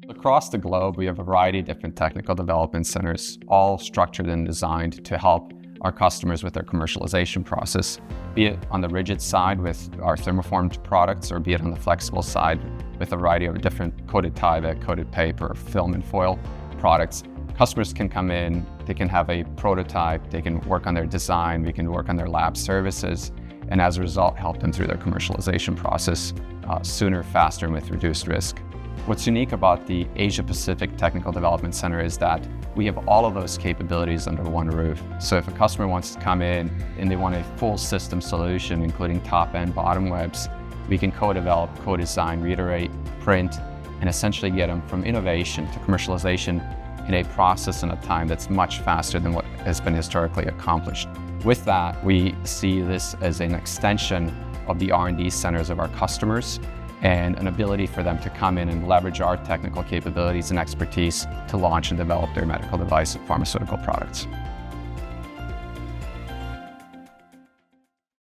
Across the globe, we have a variety of different technical development centers, all structured and designed to help our customers with their commercialization process, be it on the rigid side with our thermoformed products, or be it on the flexible side with a variety of different coated Tyvek, coated paper, film and foil products. Customers can come in, they can have a prototype, they can work on their design, we can work on their lab services, and as a result, help them through their commercialization process sooner, faster, and with reduced risk. What's unique about the Asia Pacific Technical Development Center is that we have all of those capabilities under one roof. So if a customer wants to come in and they want a full system solution, including top and bottom webs, we can co-develop, co-design, reiterate, print, and essentially get them from innovation to commercialization in a process and a time that's much faster than what has been historically accomplished. With that, we see this as an extension of the R&D centers of our customers and an ability for them to come in and leverage our technical capabilities and expertise to launch and develop their medical device and pharmaceutical products.